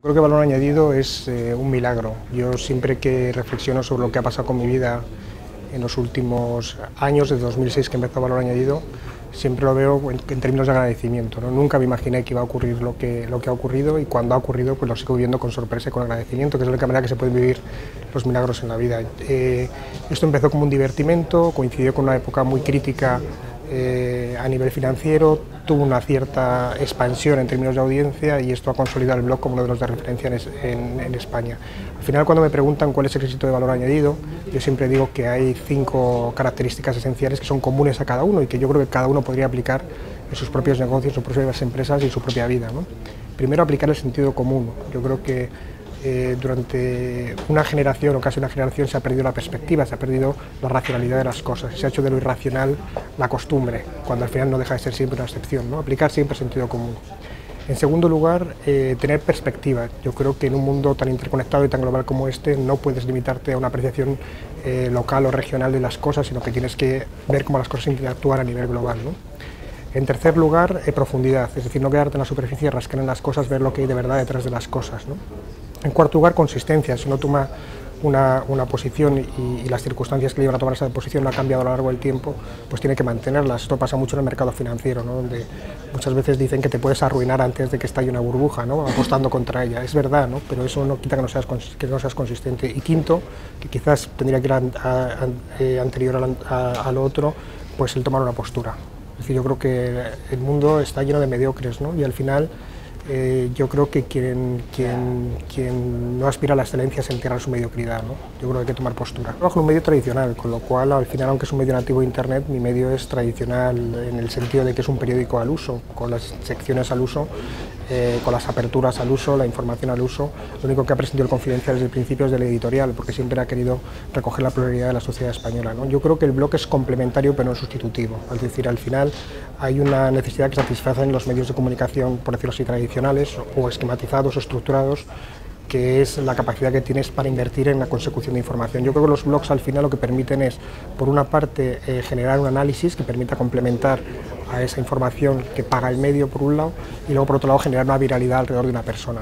Creo que valor añadido es un milagro. Yo siempre que reflexiono sobre lo que ha pasado con mi vida en los últimos años, desde 2006 que empezó valor añadido, siempre lo veo en términos de agradecimiento, ¿no? Nunca me imaginé que iba a ocurrir lo que ha ocurrido, y cuando ha ocurrido pues lo sigo viviendo con sorpresa y con agradecimiento, que es la única manera que se pueden vivir los milagros en la vida. Esto empezó como un divertimento, coincidió con una época muy crítica a nivel financiero, tuvo una cierta expansión en términos de audiencia y esto ha consolidado el blog como uno de los de referencia en España. Al final, cuando me preguntan cuál es el éxito de valor añadido, yo siempre digo que hay 5 características esenciales que son comunes a cada uno y que yo creo que cada uno podría aplicar en sus propios negocios, sus propias empresas y su propia vida, ¿no? Primero, aplicar el sentido común. Yo creo que durante una generación o casi una generación se ha perdido la perspectiva, se ha perdido la racionalidad de las cosas, se ha hecho de lo irracional la costumbre, cuando al final no deja de ser siempre una excepción, ¿no? Aplicar siempre sentido común. En segundo lugar, tener perspectiva. Yo creo que en un mundo tan interconectado y tan global como este no puedes limitarte a una apreciación local o regional de las cosas, sino que tienes que ver cómo las cosas interactúan a nivel global, ¿no? En tercer lugar, profundidad, es decir, no quedarte en la superficie, rascar en las cosas, ver lo que hay de verdad detrás de las cosas, ¿no? En cuarto lugar, consistencia. Si uno toma una posición y las circunstancias que le llevan a tomar esa posición no ha cambiado a lo largo del tiempo, pues tiene que mantenerlas. Esto pasa mucho en el mercado financiero, ¿no? Donde muchas veces dicen que te puedes arruinar antes de que estalle una burbuja, ¿no? Apostando contra ella. Es verdad, ¿no? Pero eso no quita que no seas consistente. Y quinto, que quizás tendría que ir anterior a lo otro, pues el tomar una postura. Es decir, yo creo que el mundo está lleno de mediocres, ¿no? Y al final yo creo que quien no aspira a la excelencia se entierra su mediocridad, ¿no? Yo creo que hay que tomar postura. Trabajo en un medio tradicional, con lo cual al final, aunque es un medio nativo de Internet, mi medio es tradicional en el sentido de que es un periódico al uso, con las secciones al uso, con las aperturas al uso, la información al uso. Lo único que ha prescindido el Confidencial desde el principio es del editorial, porque siempre ha querido recoger la pluralidad de la sociedad española, ¿no? Yo creo que el blog es complementario pero no sustitutivo, es decir, al final hay una necesidad que satisfacen los medios de comunicación, por decirlo así, tradicionales o esquematizados o estructurados, que es la capacidad que tienes para invertir en la consecución de información. Yo creo que los blogs al final lo que permiten es, por una parte, generar un análisis que permita complementar a esa información que paga el medio, por un lado, y luego, por otro lado, generar una viralidad alrededor de una persona.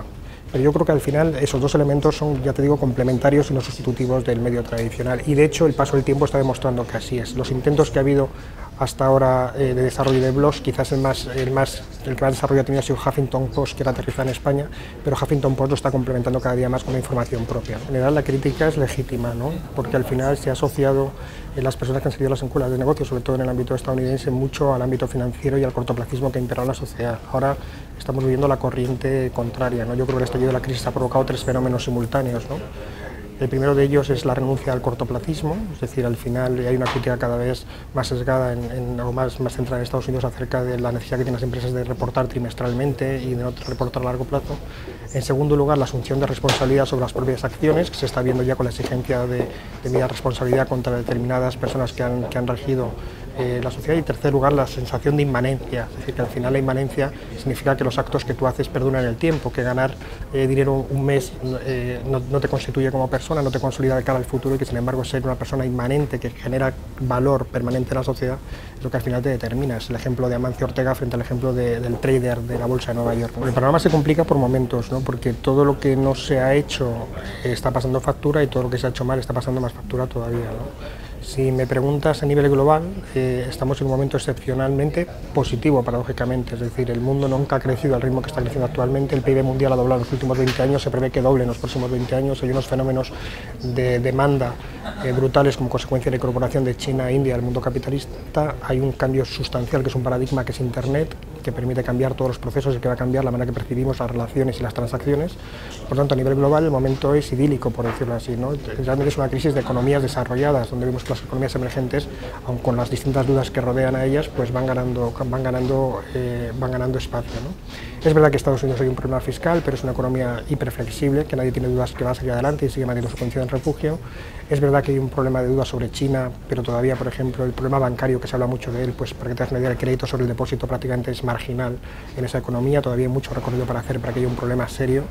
Pero yo creo que al final esos dos elementos son, ya te digo, complementarios y no sustitutivos del medio tradicional. Y de hecho el paso del tiempo está demostrando que así es. Los intentos que ha habido hasta ahora de desarrollo de blogs, quizás el que más desarrollo ha tenido ha sido Huffington Post, que era aterrizada en España, pero Huffington Post lo está complementando cada día más con la información propia. En general la crítica es legítima, ¿no? Porque al final se ha asociado en las personas que han seguido las escuelas de negocios, sobre todo en el ámbito estadounidense, mucho al ámbito financiero y al cortoplacismo que ha imperado en la sociedad. Ahora estamos viviendo la corriente contraria, ¿no? Yo creo que el estallido de la crisis ha provocado 3 fenómenos simultáneos, ¿no? El primero de ellos es la renuncia al cortoplacismo, es decir, al final hay una crítica cada vez más sesgada o más centrada en Estados Unidos acerca de la necesidad que tienen las empresas de reportar trimestralmente y de no reportar a largo plazo. En segundo lugar, la asunción de responsabilidad sobre las propias acciones, que se está viendo ya con la exigencia de medida responsabilidad contra determinadas personas que han regido la sociedad. Y en tercer lugar, la sensación de inmanencia, es decir, que al final la inmanencia significa que los actos que tú haces perduran en el tiempo, que ganar dinero un mes no te constituye como persona, no te consolida de cara al futuro, y que sin embargo ser una persona inmanente que genera valor permanente en la sociedad es lo que al final te determina. Es el ejemplo de Amancio Ortega frente al ejemplo del trader de la bolsa de Nueva York. El panorama se complica por momentos, ¿no? Porque todo lo que no se ha hecho está pasando factura y todo lo que se ha hecho mal está pasando más factura todavía, ¿no? Si me preguntas a nivel global, estamos en un momento excepcionalmente positivo, paradójicamente, es decir, el mundo nunca ha crecido al ritmo que está creciendo actualmente, el PIB mundial ha doblado en los últimos 20 años, se prevé que doble en los próximos 20 años, hay unos fenómenos de demanda brutales como consecuencia de la incorporación de China e India al mundo capitalista, hay un cambio sustancial que es un paradigma que es Internet, que permite cambiar todos los procesos y que va a cambiar la manera que percibimos las relaciones y las transacciones. Por tanto, a nivel global el momento es idílico, por decirlo así, ¿no? Realmente es una crisis de economías desarrolladas, donde vemos que las economías emergentes, aun con las distintas dudas que rodean a ellas, pues van ganando espacio, ¿no? Es verdad que Estados Unidos hay un problema fiscal, pero es una economía hiperflexible, que nadie tiene dudas que va a salir adelante y sigue manteniendo su condición de refugio. Es verdad que hay un problema de dudas sobre China, pero todavía, por ejemplo, el problema bancario, que se habla mucho de él, pues para que te hagas una idea, el crédito sobre el depósito prácticamente es marginal en esa economía, todavía hay mucho recorrido para hacer para que haya un problema serio.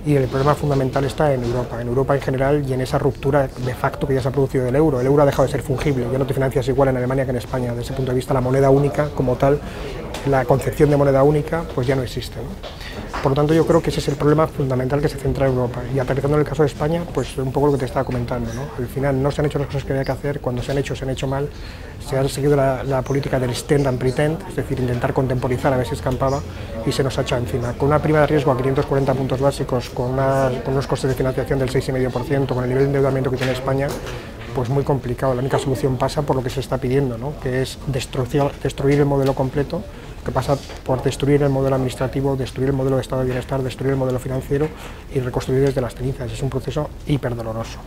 Y el problema fundamental está en Europa en general, y en esa ruptura de facto que ya se ha producido del euro. El euro ha dejado de ser fungible, ya no te financias igual en Alemania que en España. Desde ese punto de vista, la moneda única como tal, la concepción de moneda única, pues ya no existe, ¿no? Por lo tanto, yo creo que ese es el problema fundamental que se centra en Europa. Y aterrizando en el caso de España, pues un poco lo que te estaba comentando, ¿no? Al final no se han hecho las cosas que había que hacer, cuando se han hecho mal, se ha seguido la política del stand and pretend, es decir, intentar contemporizar a ver si escampaba, y se nos ha echado encima. Con una prima de riesgo a 540 puntos básicos, con unos costes de financiación del 6,5%, con el nivel de endeudamiento que tiene España, pues muy complicado. La única solución pasa por lo que se está pidiendo, ¿no? Que es destruir el modelo completo, que pasa por destruir el modelo administrativo, destruir el modelo de estado de bienestar, destruir el modelo financiero y reconstruir desde las cenizas. Es un proceso hiperdoloroso.